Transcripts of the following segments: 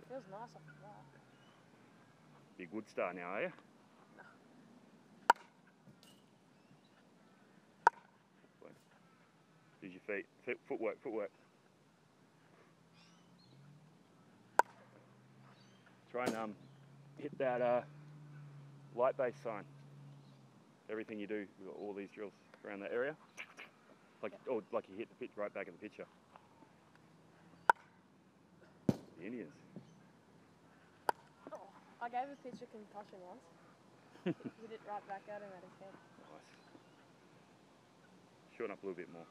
Feels nice off the bar. Big wood star now, are you? No. Use your feet. Footwork. Try and hit that light base sign. Everything you do, we've got all these drills around that area. Like, or like you hit the pitch right back in the picture. The Indians. Oh, I gave a pitch a concussion once. Hit it right back at him at his head. Nice. Shorten up a little bit more.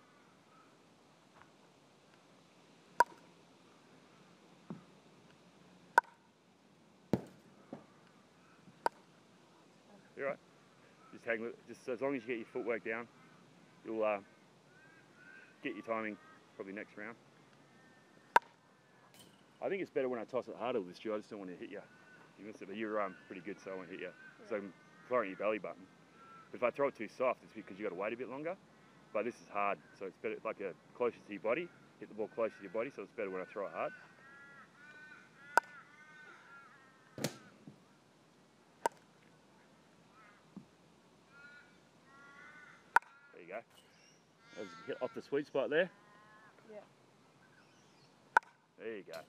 You're right. Just as long as you get your footwork down, you'll get your timing probably next round. I think it's better when I toss it harder with this drill. I just don't want to hit you. You're pretty good, so I won't hit you. Yeah. So I'm throwing your belly button. But if I throw it too soft, it's because you've got to wait a bit longer. But this is hard, so it's better, like closer to your body. Hit the ball closer to your body, so it's better when I throw it hard. There you go. That was hit off the sweet spot there. Yeah. There you go.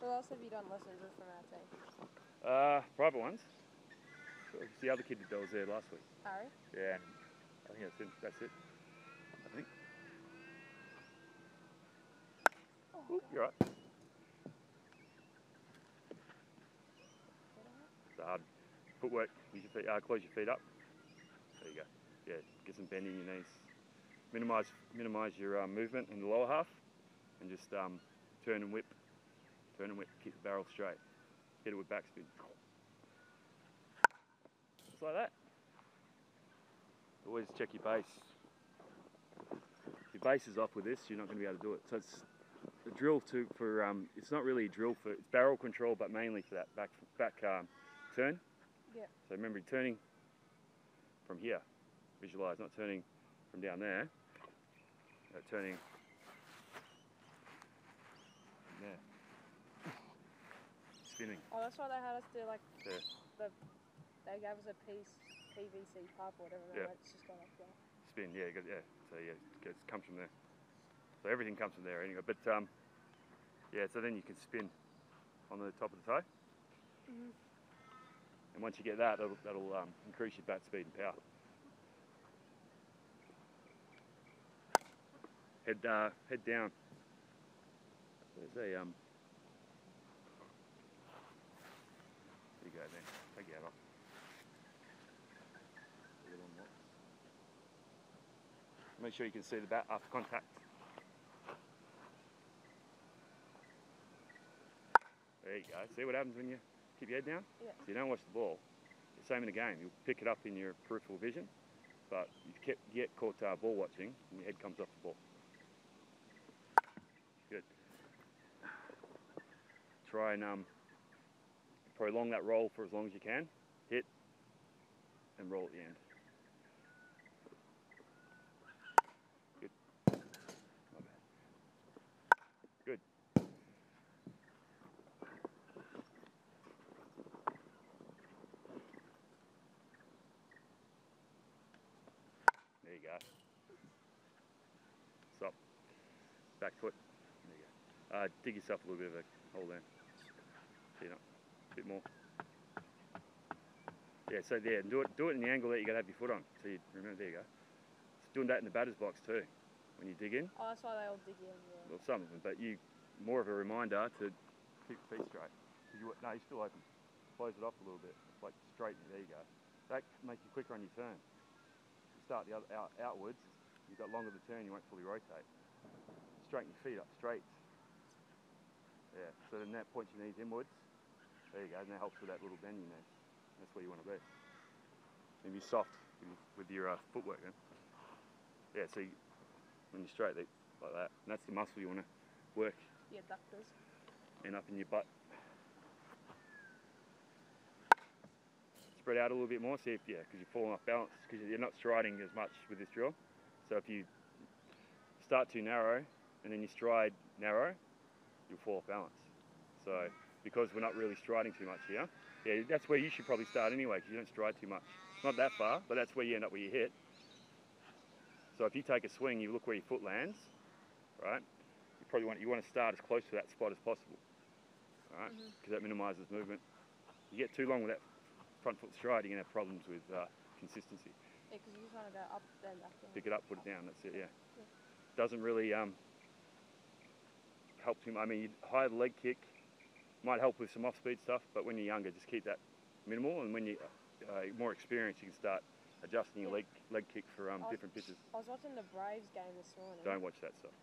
Who else have you done lessons with from our team? Private ones. It's the other kid that was there last week. Harry? Yeah. I think that's it. I think. Oh, Ooh, you're right. It's hard. Footwork. Use your feet. Close your feet up. There you go. Yeah. Get some bend in your knees. Minimise your movement in the lower half, and just turn and whip. Turn and whip. Keep the barrel straight. Hit it with backspin. Just like that. Always check your base. If your base is off with this, you're not going to be able to do it. So it's a drill it's not really a drill it's barrel control, but mainly for that back turn. Yeah. So remember, turning from here. Visualize, not turning from down there. Turning from there. Spinning. Oh, that's why they had us do like Yeah. They gave us a PVC pipe or whatever. Yeah. It's just gone up there. Spin, yeah, So yeah, it comes from there. So everything comes from there anyway. But yeah, so then you can spin on the top of the toe. Mm-hmm. And once you get that, that'll increase your bat speed and power. Head down. There's a there you go then. Take your hat off. Make sure you can see the bat after contact. There you go. See what happens when you keep your head down? Yeah. So you don't watch the ball. Same in the game. You'll pick it up in your peripheral vision, but you get caught ball watching and your head comes off the ball. Good. Try and prolong that roll for as long as you can. Hit and roll at the end. Good. Not bad. Good. There you go. Stop. Back foot. There you go. Dig yourself a little bit of a hole there. See it up. A bit more. Yeah, so there, do it in the angle that you got to have your foot on. So you remember, there you go. It's doing that in the batter's box too, when you dig in. Oh, that's why they all dig in. Yeah. Well, some of them, but more of a reminder to keep your feet straight. You're still open. Close it off a little bit, like straighten it. There you go. That makes you quicker on your turn. You start the other outwards. You've got longer to turn. You won't fully rotate. Straighten your feet up straight. Yeah. So then that points your knees inwards. There you go, and that helps with that little bend in there. That's where you want to be. And be soft with your footwork then. Yeah, so when you're straight, like that. And that's the muscle you want to work. Yeah, ductors. and up in your butt. Spread out a little bit more, see if, yeah, because you're falling off balance, because you're not striding as much with this drill. So if you start too narrow and then you stride narrow, you'll fall off balance. So because we're not really striding too much here, yeah, that's where you should probably start anyway, because you don't stride too much. Not that far, but that's where you end up where you hit. So if you take a swing, you look where your foot lands, right? You want to start as close to that spot as possible, right? Because that minimises movement. You get too long with that front foot stride, you're going to have problems with consistency. Yeah, because you just want to go up, then back down. Pick it up, put it down, that's it, yeah. Doesn't really help too much. I mean, higher leg kick might help with some off-speed stuff, but when you're younger, just keep that minimal, and when you're more experienced, you can start adjusting your leg kick for different pitches. I was watching the Braves game this morning. Don't watch that stuff.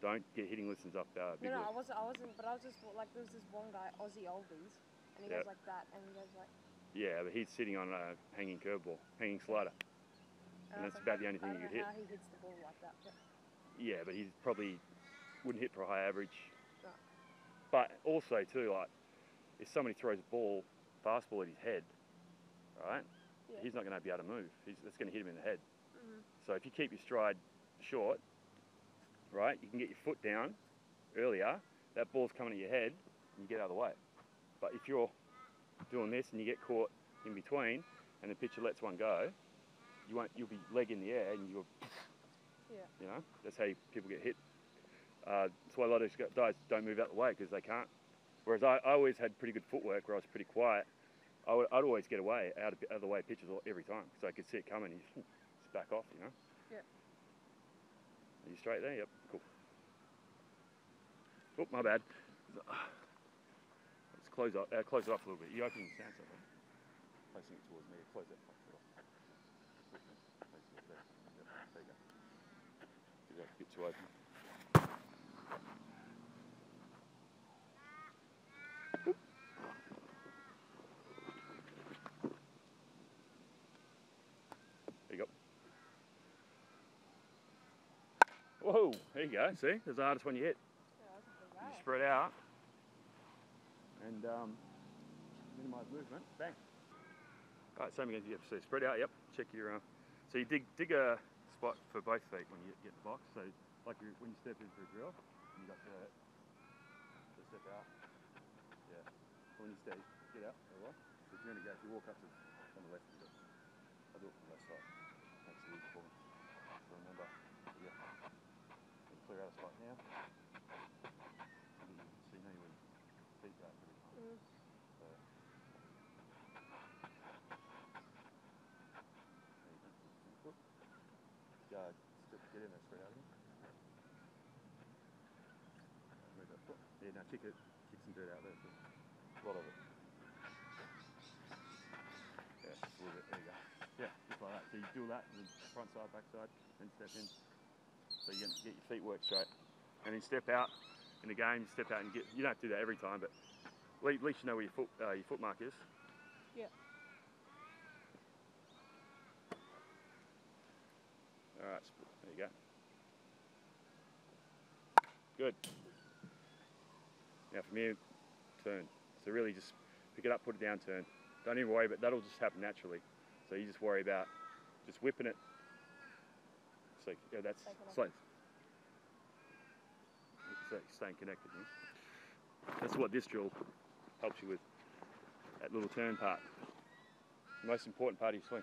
Don't get hitting listens up big No, league. I wasn't, but I was just, like, there was this one guy, Aussie Oldies, and he goes like that, and he goes like... Yeah, but he's sitting on a hanging curveball, hanging slider. And that's about the only thing you could hit. I don't know how he hits the ball like that. But... Yeah, but he probably wouldn't hit for a high average. No. But also too, like, if somebody throws a ball, fastball at his head, right, he's not going to be able to move. That's going to hit him in the head. So if you keep your stride short, right, you can get your foot down earlier, that ball's coming at your head, and you get out of the way. But if you're doing this and you get caught in between, and the pitcher lets one go, you'll be leg in the air, and you'll, you know, that's how people get hit. That's why a lot of guys don't move out the way, because they can't. Whereas I always had pretty good footwork, where I was pretty quiet. I'd always get away out of the way pitches every time, so I could see it coming. And just back off, you know. Yeah. Are you straight there? Yep. Cool. Oh, my bad. Let's close it off a little bit. You open your stance up, right? Placing it towards me. Close that front foot off. There you go. Give that a bit too open. There you go. Whoa, there you go. See, that's the hardest one you hit. You spread out and minimise movement. Bang. All right, same again. Yep. So spread out. Yep. Check your. So you dig a spot for both feet when you get the box. So like when you step in for a drill, you got the step out. Yeah. So when you stay, get out. All right. So if you're going to go, if you walk up to on the left, I'll do it from the left side. Makes it easy for me. So remember, yeah. Clear out a spot now. So you know your feet go every time. So there you go. Get in there, spread out again. Move that foot. Yeah, now kick some dirt out there too. A lot of it. Yeah, just a little bit. There you go. Yeah, just like that. So you do that, front side, back side, then step in. So you get your feet work straight. And then step out in the game, step out and you don't have to do that every time, but at least you know where your foot mark is. Yeah. Alright, there you go. Good. Now from here, turn. So really just pick it up, put it down, turn. Don't even worry, but that'll just happen naturally. So you just worry about just whipping it. So yeah, that's slow. Staying connected. Yeah? That's what this drill helps you with. That little turn part. The most important part of your swing.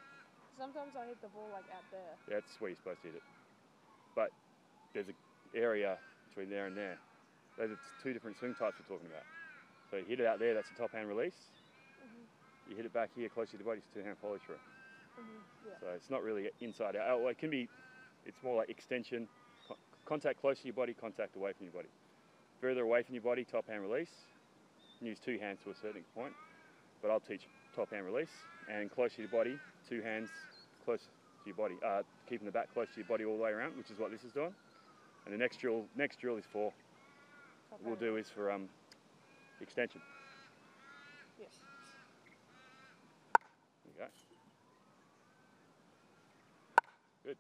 Sometimes I hit the ball like out there. Yeah, that's where you're supposed to hit it. But there's an area between there and there. Those are two different swing types we're talking about. So you hit it out there, that's a top hand release. You hit it back here close to the body, it's two hand follow through. Yeah. So it's not really inside out. Well, it can be, it's more like extension. Contact close to your body, contact away from your body. Further away from your body, top hand release. You can use two hands to a certain point, but I'll teach top hand release. And close to your body, two hands close to your body. Keeping the back close to your body all the way around, which is what this is doing. And the next drill is for, extension. Yes. There you go. Good.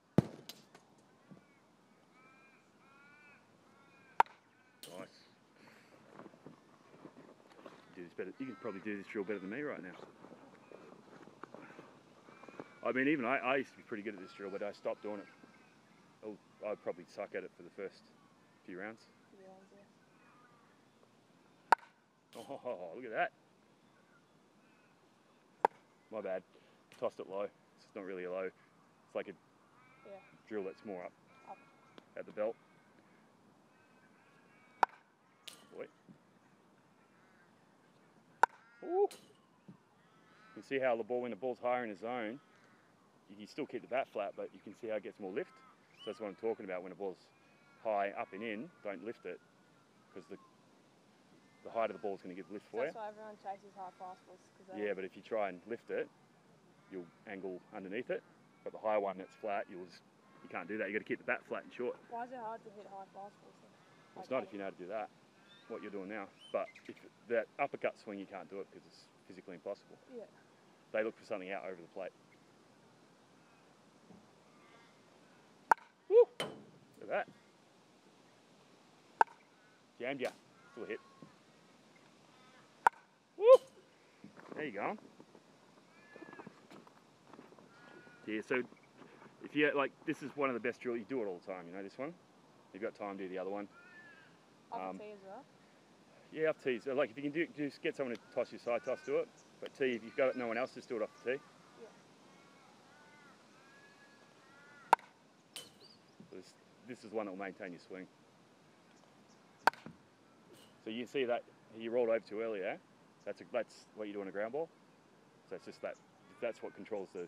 Nice. can probably do this drill better than me right now. I mean, even I used to be pretty good at this drill, but I stopped doing it. I'd probably suck at it for the first few rounds. Oh, look at that. My bad. Tossed it low. It's not really a low. It's like a drill that's more up at the belt. Boy. Ooh. You can see how the ball, when the ball's higher in the zone, you can still keep the bat flat, but you can see how it gets more lift. So that's what I'm talking about. When the ball's high up and in, don't lift it, because the height of the ball is going to give lift for you. That's why everyone chases high fastballs. Yeah, but if you try and lift it, you'll angle underneath it. But the high one that's flat, you can't do that. You've got to keep the bat flat and short. Why is it hard to hit high fastballs then? Well, it's not if you know how to do that, what you're doing now. But if that uppercut swing, you can't do it because it's physically impossible. Yeah. They look for something out over the plate. Woo! Look at that. Jammed ya. Still a hit. Woo! There you go. Yeah, so if you like, this is one of the best drills. You do it all the time. You know this one. You've got time to do the other one. Off tee as well. Yeah, off tee. So like, if you can just get someone to toss your side toss, do it. But tee, if you've got no one else, just do it off the tee. Yeah. This is one that will maintain your swing. So you can see that you rolled over too early, yeah? That's what you do on a ground ball. So it's just that's what controls the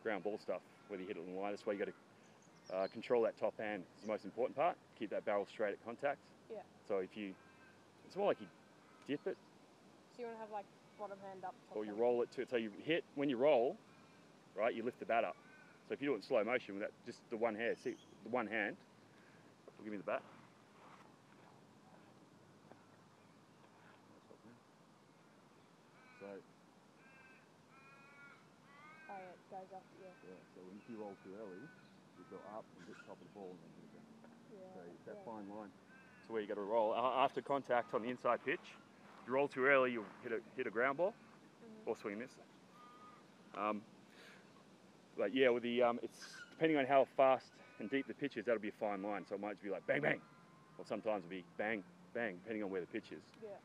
ground ball stuff, whether you hit it on the line. That's why you got to control that top hand. It's the most important part. Keep that barrel straight at contact. Yeah. So it's more like you dip it. So you want to have like bottom hand up, top or you hand. roll it too. So you hit, when you roll, right, you lift the bat up. So if you do it in slow motion with that, just the one hand, see, the one hand, will give me the bat. So, oh yeah, it goes up, yeah. Yeah, so if you roll too early, you go up and hit the top of the ball and then hit it down. Yeah. So it's that fine line. So where you got to roll. After contact on the inside pitch, if you roll too early, you'll hit a ground ball or swing and miss. But yeah, with the it's depending on how fast and deep the pitch is, that'll be a fine line. So it might just be like bang bang, or sometimes it'll be bang bang, depending on where the pitch is. Yeah.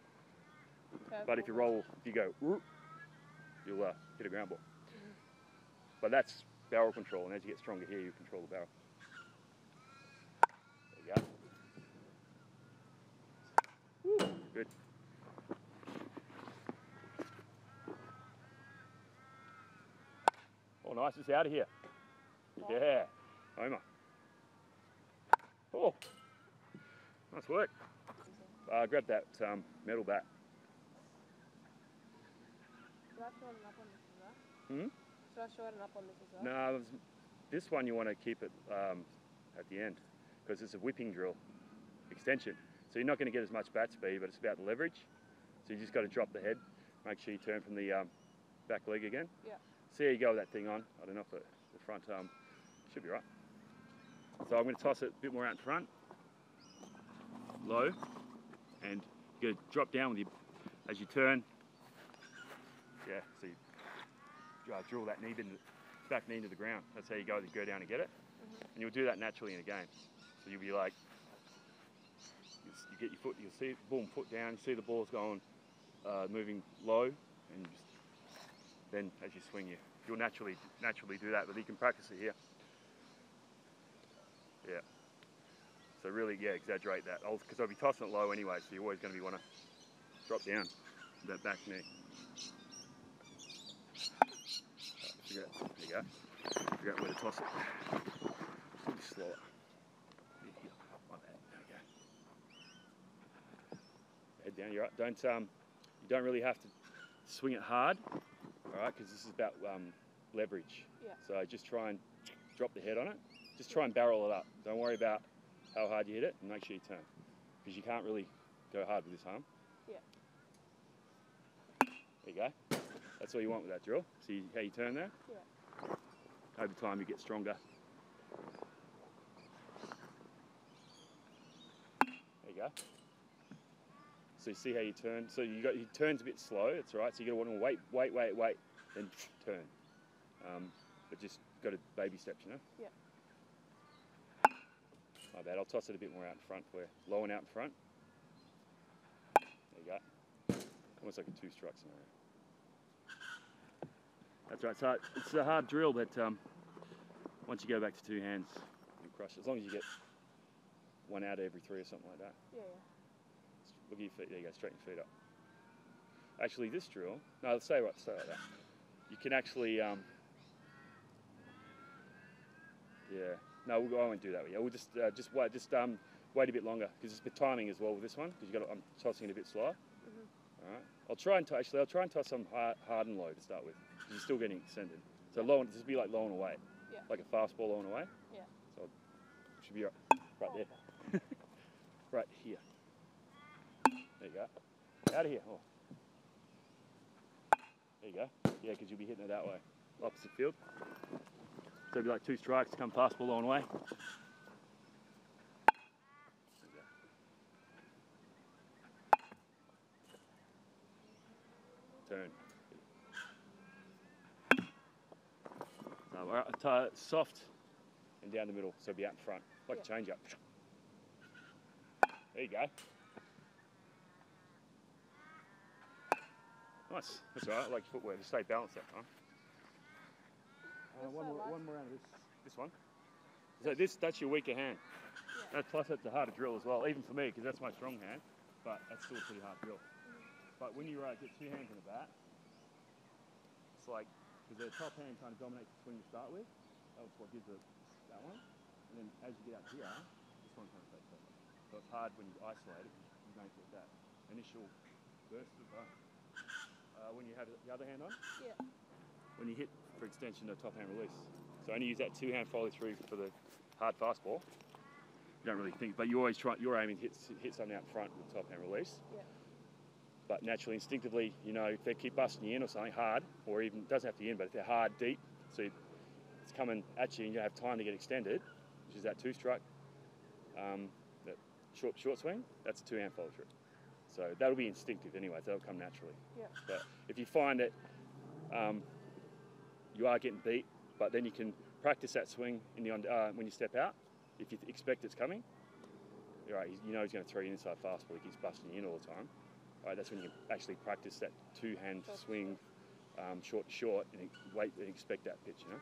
But if you roll, if you go, you'll hit a ground ball. But that's barrel control, and as you get stronger here, you control the barrel. There you go. Woo, good. Oh, nice, it's out of here. Yeah, Homer. Oh, nice work. Grab that metal bat. Should I shorten up on this as well? Should I shorten up on this as well? No, this one you want to keep it at the end because it's a whipping drill, extension. So you're not going to get as much bat speed, but it's about the leverage. So you just got to drop the head, make sure you turn from the back leg again. Yeah. See how you go with that thing on. I don't know if the front should be right. So I'm going to toss it a bit more out in front, low, and you're going to drop down with as you turn. Yeah, so you drill that back knee into the ground. That's how you go down and get it. And you'll do that naturally in a game. So you'll be like, you get your foot, you'll see, boom, foot down, you see the ball's going, moving low, and then as you swing, you'll naturally do that, but you can practice it here. Yeah. So really, yeah, exaggerate that. Because I'll be tossing it low anyway, so you're always going to want to drop down that back knee. There you go. Figure out where to toss it. A little slower. My bad. There we go. Head down. You're right. You don't really have to swing it hard, all right? Because this is about leverage. Yeah. So just try and drop the head on it. Just try and barrel it up. Don't worry about how hard you hit it, and make sure you turn, because you can't really go hard with this arm. Yeah. There you go. That's all you want with that drill. See how you turn there? Yeah. Over time you get stronger. There you go. So you see how you turn. So he turns a bit slow. It's all right. So you got to want to wait, then turn. But just got to baby steps, you know. Yeah. My bad. I'll toss it a bit more out in front for you. Low and out in front. There you go. Almost like a two-strike scenario. That's right. So it's a hard drill, but once you go back to two hands, you crush it. As long as you get one out every three or something like that. Yeah. Look at your feet. There you go. Straighten your feet up. Actually, this drill. No, stay like that. You can actually. Yeah. No, I won't do that with you. We'll just wait a bit longer because it's the timing as well with this one. Because I'm tossing it a bit slower. All right. I'll try and toss some hard and low to start with. Because you're still getting extended. So low, just be like low and away. Yeah. Like a fastball low and away. Yeah. So it should be right there. Okay. Right here. There you go. Out of here. Oh. There you go. Yeah, because you'll be hitting it that way. Opposite field. So it'll be like two strikes, come fastball low and away. Turn. So soft and down the middle, so it'll be out in front, like a change up. There you go. Nice. That's all right. I like your footwork. Just stay balanced that time. One more round of this one. So that's your weaker hand. Yeah. Plus that's a harder drill as well, even for me, because that's my strong hand. But that's still a pretty hard drill. But when you get two hands in the bat, it's like, because the top hand kind of dominates the swing to start with. That's what gives that one. And then as you get up here, this one kind of takes over. So it's hard when you isolate it, you don't get that initial burst of when you have the other hand on. Yeah. When you hit for extension, the top hand release. So only use that two-hand follow through for the hard fastball. You don't really think, but you always try. You're aiming to hit something out front with top hand release. Yeah. But naturally, instinctively, you know, if they keep busting you in or something hard, or even doesn't have to be in, but if they're hard, deep, so it's coming at you and you have time to get extended, which is that two-strike, that short swing. That's a two-hand follow through. So that'll be instinctive anyway. So that'll come naturally. Yeah. But if you find that you are getting beat, but then you can practice that swing when you step out. If you expect it's coming, all right, you know he's going to throw you inside fastball. He keeps busting you in all the time. All right, that's when you can actually practice that two-hand swing, short to short, and wait and expect that pitch. You know.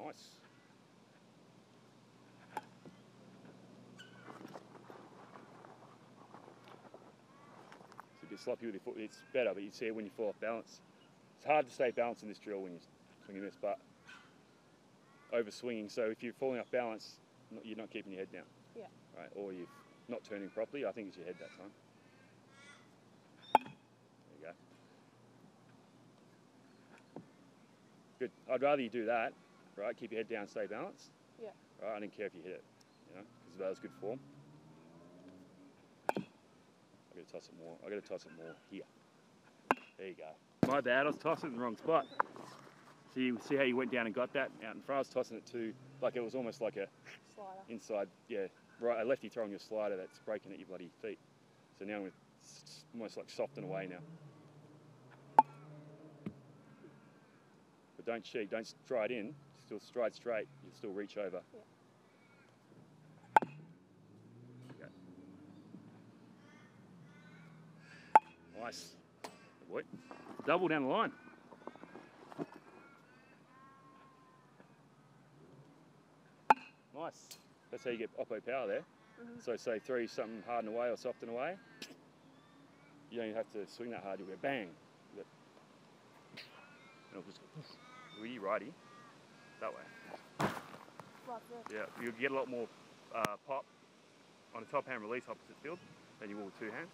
Nice. It's a bit sloppy with your foot. It's better, but you see it when you fall off balance. It's hard to stay balanced in this drill when you're swinging this, but over swinging. So if you're falling off balance, you're not keeping your head down. Yeah. Right, or you're not turning properly. I think it's your head that time. There you go. Good. I'd rather you do that. Right, keep your head down, stay balanced. Yeah. Right, I don't care if you hit it, you know, because that was good form. I got to toss it more here. There you go. My bad. I was tossing it in the wrong spot. So you see how you went down and got that out in front. I was tossing it to like it was almost like a slider. Inside, yeah, right. A lefty throwing your slider that's breaking at your bloody feet. So now it's almost like soften away now. But don't cheat. Don't stride in. Still stride straight, you still reach over. Yeah. Okay. Nice. Good boy. Double down the line. Nice. That's how you get oppo power there. So say throw something hard and away or soft and away. You don't even have to swing that hard, you'll go bang. And it'll just go really righty. That way. Yeah, you'll get a lot more pop on a top hand release opposite field than you will with two hands.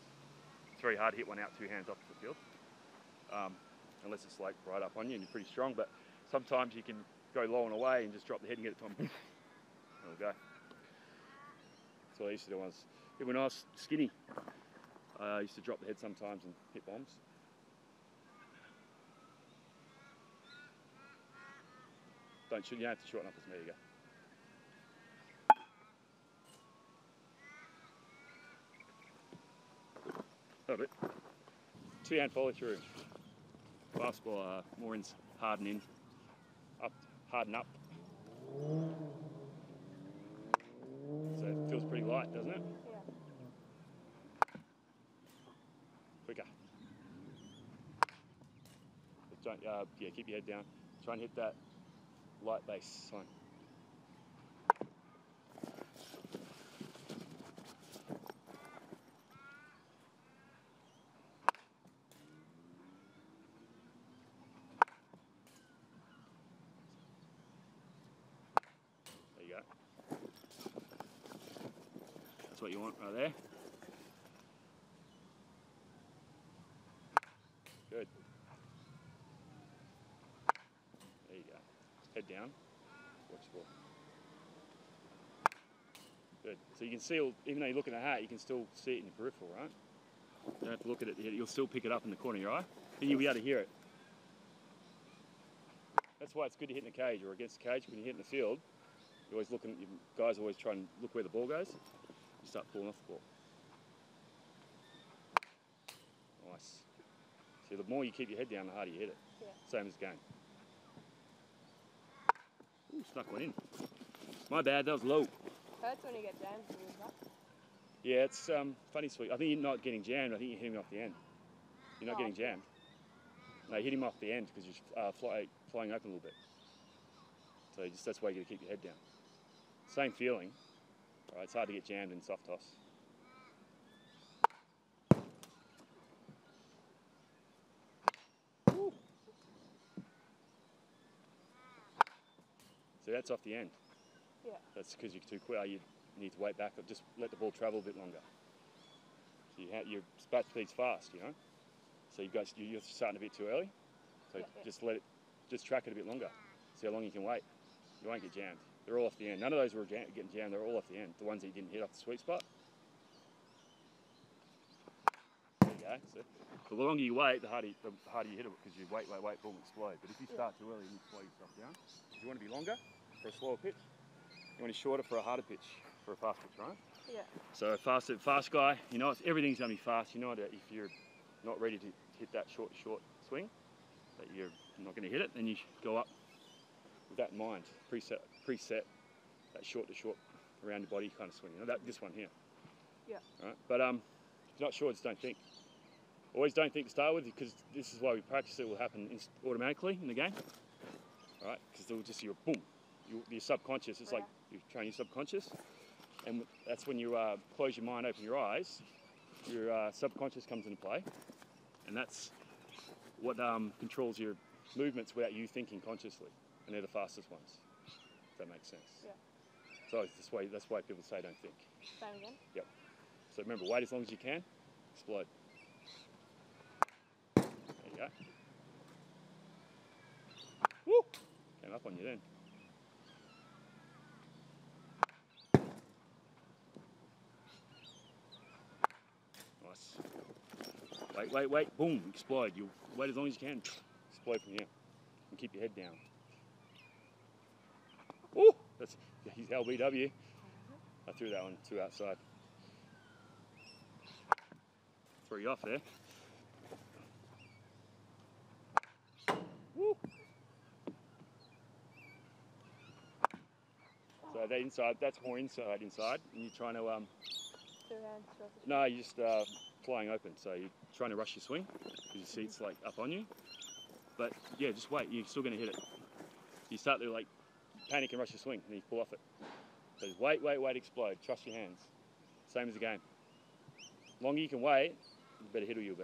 It's very hard to hit one out two hands opposite field. Unless it's like right up on you and you're pretty strong, but sometimes you can go low and away and just drop the head and get it to them. And it'll go. That's what I used to do when I was skinny. I used to drop the head sometimes and hit bombs. don't shoot. You don't have to shorten up as me. There you go. A little bit. 2-hand follow through. Fastball, more ins, harden in. Up, harden up. So it feels pretty light, doesn't it? Yeah. Quicker. But don't, yeah, keep your head down. Try and hit that light base line. There you go. That's what you want right there. Good. There you go. Head down. Watch the ball. Good. So you can see, even though you look at the hat, you can still see it in your peripheral, right? You don't have to look at it. You'll still pick it up in the corner of your eye, and you'll be able to hear it. That's why it's good to hit in the cage or against the cage. When you hit in the field, you're always looking. Guys always try and look where the ball goes. You start pulling off the ball. Nice. See, the more you keep your head down, the harder you hit it. Yeah. Same as the game. Ooh, snuck one in. My bad, that was low. Hurts when you get jammed and move up. Yeah, it's funny sweep. I think you're not getting jammed. I think you're hitting off the end. You're not getting jammed. No, you hit him off the end because you're flying open a little bit. So that's why you got to keep your head down. Same feeling. All right, it's hard to get jammed in soft toss. Woo. So that's off the end. Yeah. That's because you're too quick. You need to wait back up. Just let the ball travel a bit longer. So your bat speed's fast, you know. So you're starting a bit too early. So just track it a bit longer. See how long you can wait. You won't get jammed. They're all off the end. None of those were getting jammed. They're all off the end. The ones that you didn't hit off the sweet spot. There you go. So the longer you wait, the harder you hit it because you wait, boom, explode. But if you start too early, you slow yourself down. If you want to be longer for a slower pitch, you want to shorter for a harder pitch, for a fast pitch, right? Yeah. So fast guy, you know, everything's going to be fast. You know that if you're not ready to hit that short swing, that you're not going to hit it, then you go up with that in mind. Preset that short to short around your body kind of swing. You know, this one here. Yeah. All right? But if you're not sure, just don't think. Always don't think to start with, because this is why we practice. It will happen automatically in the game. All right? Because it will just boom. Your subconscious. It's like you train your subconscious, and that's when you close your mind, open your eyes. Your subconscious comes into play, and that's what controls your movements without you thinking consciously, and they're the fastest ones. If that makes sense. Yeah. So that's why people say don't think. Same again? Yep. So remember, wait as long as you can, explode. There you go. Woo! Came up on you then. Nice. Wait, boom, explode. You wait as long as you can, explode from here, and keep your head down. Woo! He's LBW. I threw that one too outside. Threw you off there. Woo! So that inside, that's more inside, and you're trying to 2 hands, no, you're just flying open. So you're trying to rush your swing because your seat's like up on you. But yeah, just wait. You're still going to hit it. You start to like panic and rush your swing, and you pull off it. So just wait, explode. Trust your hands. Same as the game. Longer you can wait, the better hitter you'll be.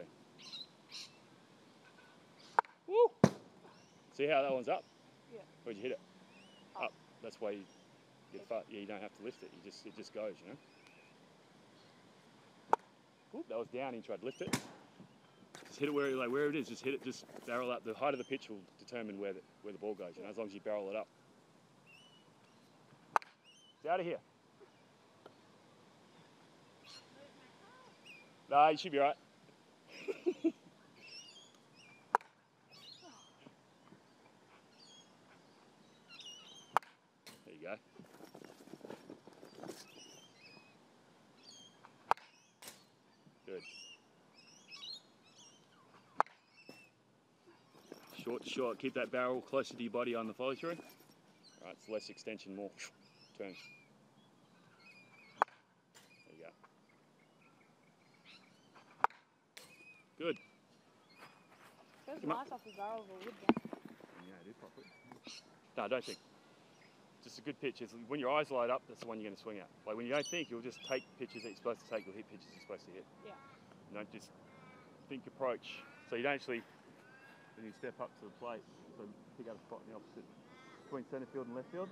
Woo! See how that one's up? Yeah. Where'd you hit it? Up. That's why you get far. Yeah, you don't have to lift it. It just goes, you know. Ooh, that was down. He tried to lift it. Just hit it where it is. Just hit it. Just barrel up. The height of the pitch will determine where the ball goes. You know, as long as you barrel it up. It's out of here. Nah, you should be right. you go. Good. Short to short, keep that barrel closer to your body on the follow through. Right, it's less extension, more turn. There you go. Good. Feels nice off the barrel of a wood gun. Yeah, it is properly. No, don't think. Just a good pitch. It's when your eyes light up, that's the one you're going to swing at. Like when you don't think, you'll just take pitches that you're supposed to take, you'll hit pitches you're supposed to hit. Yeah. You don't just think approach. So you don't actually, when you step up to the plate, so pick out a spot in the opposite, between centre field and left field,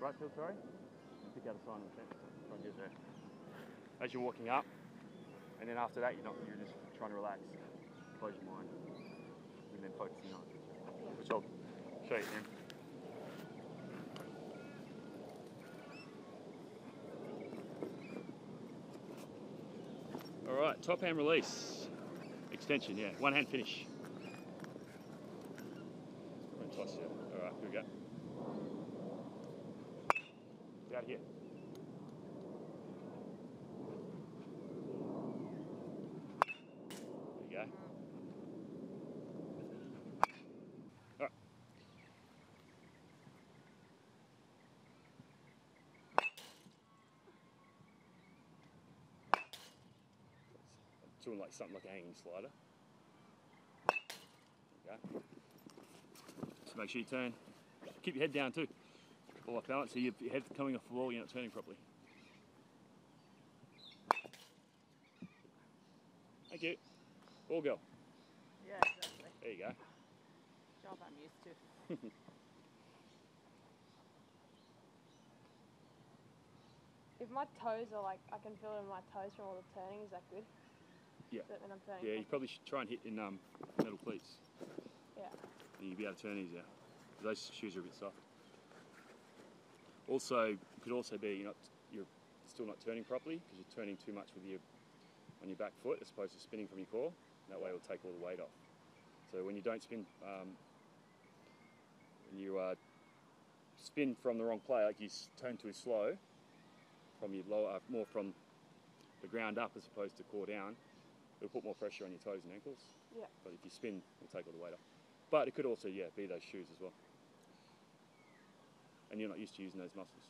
right field, sorry, and pick out a sign in the centre. Try and get there. As you're walking up, and then after that, you're just trying to relax, close your mind, and then focusing on it. Which I'll show you then. All right, top hand release, extension, yeah, one hand finish. Toss it. All right, here we go. Get out of here. There you go. All right. Doing like something like a hanging slider. There you go. So make sure you turn. Keep your head down too. Ball off balance, so your head's coming off the wall, you're not turning properly. Thank you. Ball go. Yeah, exactly. There you go. Job I'm used to. If my toes are like, I can feel it in my toes from all the turning, is that good? Yeah. That when I'm turning? Yeah, you probably should try and hit in metal cleats. Yeah. And you'll be able to turn easier. Those shoes are a bit soft. Also, could also be you're still not turning properly because you're turning too much with on your back foot as opposed to spinning from your core. That way it'll take all the weight off. So when you don't spin, when you spin from the wrong play, like you turn too slow, from your lower, more from the ground up as opposed to core down, it'll put more pressure on your toes and ankles. Yeah. But if you spin, it'll take all the weight off. But it could also, yeah, be those shoes as well. And you're not used to using those muscles.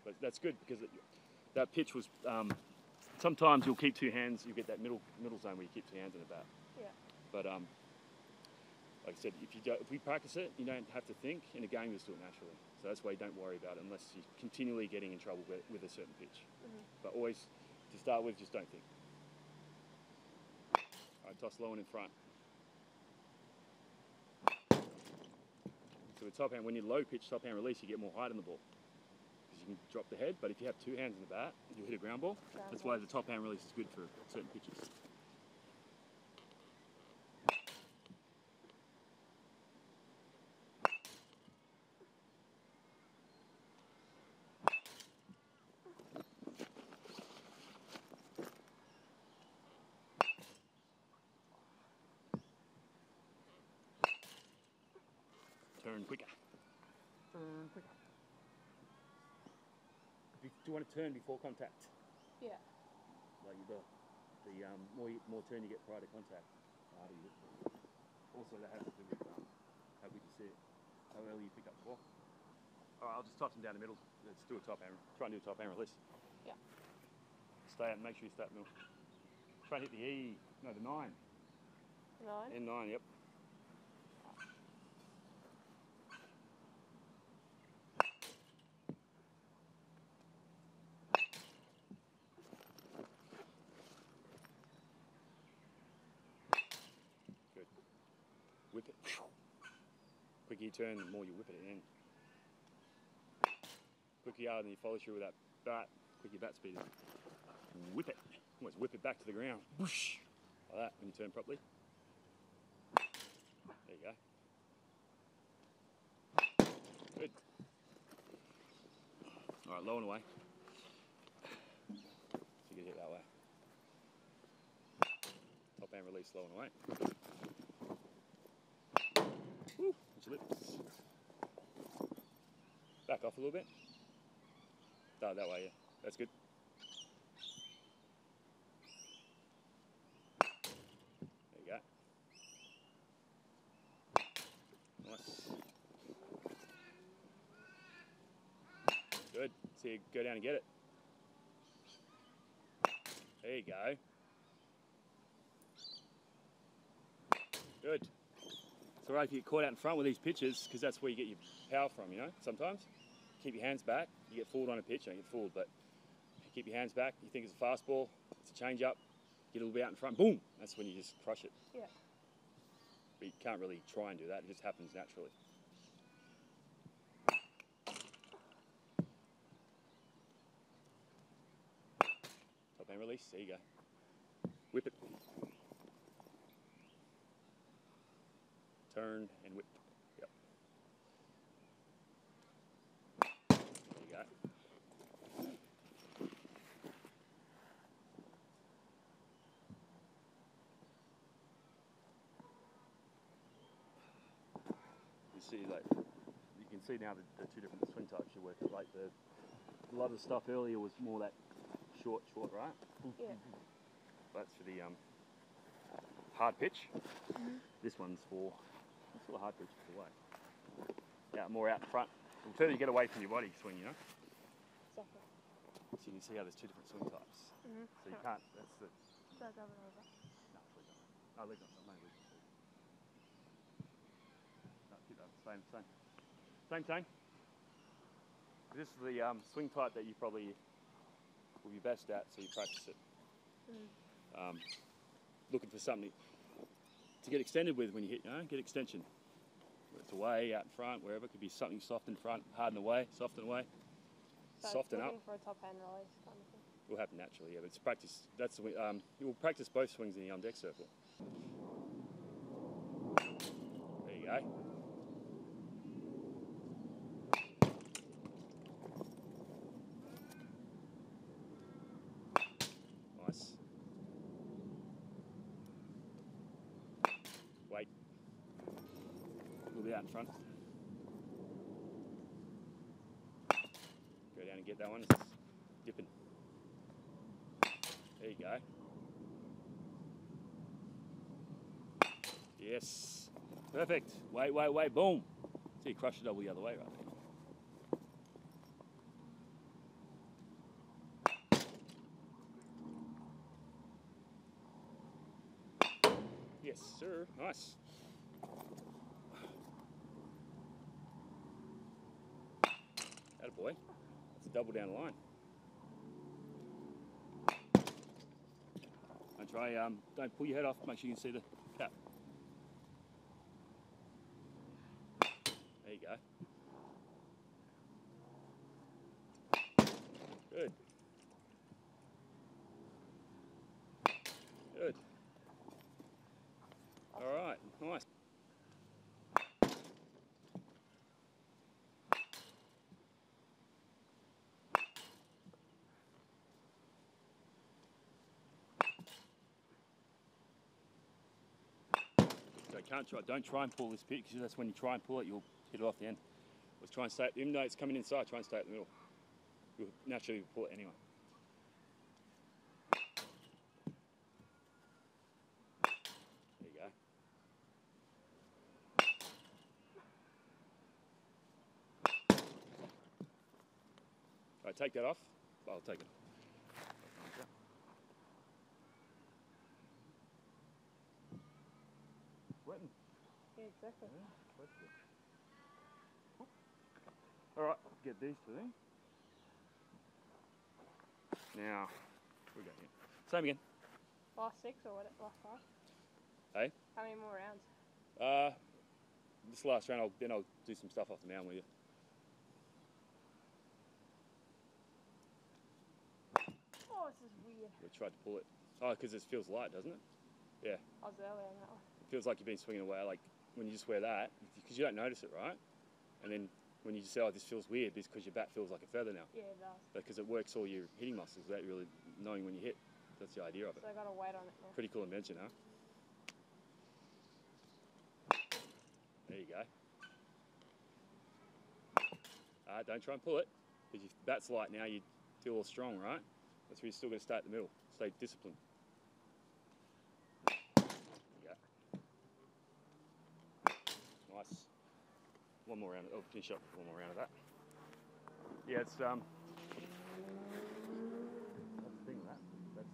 But that's good because that pitch was, sometimes you'll keep two hands, you get that middle zone where you keep two hands in the bat. Yeah. But like I said, if we practice it, you don't have to think. In a game, you'll do it naturally. So that's why you don't worry about it unless you're continually getting in trouble with a certain pitch. Mm-hmm. But always, to start with, just don't think. All right, toss low and in front. So with top hand, when you low pitch top hand release, you get more height on the ball. Because you can drop the head, but if you have two hands in the bat, you'll hit a ground ball. That's why the top hand release is good for certain pitches. Turn quicker. Turn quicker. Do you want to turn before contact? Yeah. Like the more turn you get prior to contact, the harder you hit. Also, that has to do with how good you see it, how early you pick up the ball. All right, I'll just toss them down the middle. Let's do a top hand. Try and do a top hand release. Yeah. Stay out. Make sure you stay at middle. Try and hit the E. No, the 9. 9. N9. Yep. Good. Whip it. Quicker you turn, the more you whip it in. Quicker you are, then you follow through with that bat. Quick your bat speed is. Whip it. Almost whip it back to the ground. Whoosh. Like that when you turn properly. There you go. Good. All right, low and away. So you can hit that way. Top hand release, low and away. Woo, watch your lips. Back off a little bit. That way, yeah. That's good. There you go. Nice. Good. So you go down and get it. There you go. Good. It's alright if you get caught out in front with these pitches, because that's where you get your power from, you know, sometimes. Keep your hands back. You get fooled on a pitch, you don't get fooled, but keep your hands back. You think it's a fastball, it's a change up, get a little bit out in front, boom! That's when you just crush it. Yeah. But you can't really try and do that, it just happens naturally. Top hand release, there you go. Whip it. Turn and whip. Yep. There you go. You see, like, you can see now the two different swing types you work with. Like a lot of the stuff earlier was more that short, right? Yeah. That's for the hard pitch. This one's for the hard pitch away. Yeah, more out in front. Until you get away from your body swing, you know. Exactly. So you can see how there's two different swing types. So you can't. That's the. Don't go over. No, please don't. No, leg on. No, leg on. No, keep that. Same. This is the swing type that you probably will be best at, so you practice it. Looking for something to get extended with when you hit, you know, get extension. Whether it's away, out in front, wherever. It could be something soft in front, hard and away, soft and away. So Soften up. looking for a top hand release kind of thing. It will happen naturally, yeah, but it's practice. That's the you will practice both swings in the on deck circle. There you go. Nice. Wait. A little bit out in front. Go down and get that one. It's dipping. There you go. Yes. Perfect. Wait. Boom. So you crush the double the other way right there. Yes, sir. Nice. Attaboy. That's a double down the line. Don't try, don't pull your head off. Make sure you can see the cap. There you go. Good. Good. All right, nice. So don't try and pull this pitch, because that's when you try and pull it, you'll hit it off the end. Let's try and stay, even though it's coming inside, try and stay at the middle. You'll naturally pull it anyway. There you go. Right, take that off. I'll take it. Sweating. Yeah, exactly. All right, get these two in. Now, we got here. Same again. Last 6 or what? Last 5? Hey? How many more rounds? This last round, I'll do some stuff off the mound with you. Oh, this is weird. We tried to pull it. Oh, because it feels light, doesn't it? Yeah. I was early on that one. It feels like you've been swinging away, like when you just wear that, because you don't notice it, right? And then when you just say, oh, this feels weird, it's because your bat feels like a feather now. Yeah, it does. Because it works all your hitting muscles without really knowing when you hit. That's the idea of it. So I got to wait on it now. Pretty cool invention, huh? There you go. Don't try and pull it, because your bat's light now, you feel all strong, right? That's where you're still going to stay at the middle. Stay disciplined. There you go. Nice. One more round. I'll finish up with one more round of that. Yeah, it's that's the thing with that. That's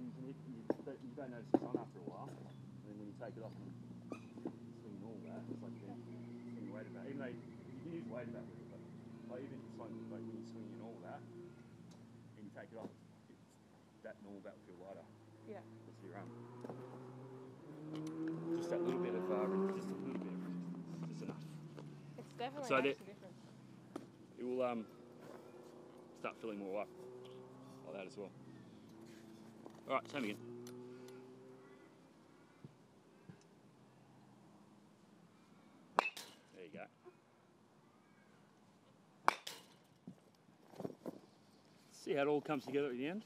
because you don't notice it's on after a while, and then when you take it off and swing all that, it's like swing weight about. Even though you can use weight about with it, but like even it's like when you're swinging all that, and you take it off, that normal bat will feel lighter. Yeah. That's your just that little bit of just a little bit of resistance, just enough. It's definitely So makes a difference. It will start filling more up like that as well. All right, same again. There you go. See how it all comes together at the end?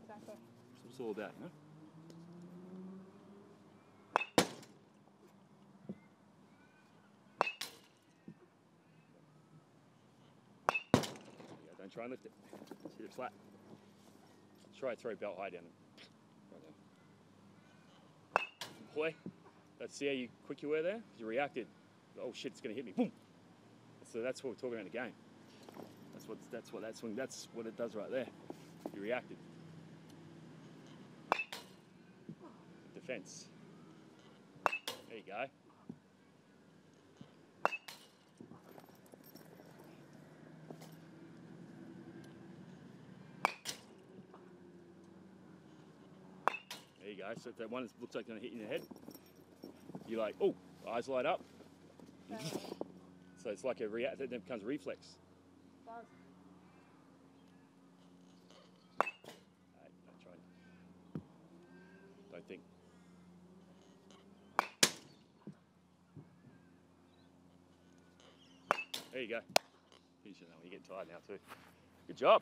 Exactly. That's what it's all about, you know? Yeah, don't try and lift it. Just hit it flat. Try to throw belt high down. Right down. Boy, see how quick you were there? You reacted. Oh shit, it's going to hit me. Boom! So that's what we're talking about in the game. That's what it does right there. You reacted. Defense. There you go. There you go. So if that one looks like it's going to hit you in the head, you're like, oh, eyes light up. So it's like a react. Then it becomes a reflex. Does. Don't try. Don't think. There you go. Finish it now. You're getting tired now too. Good job.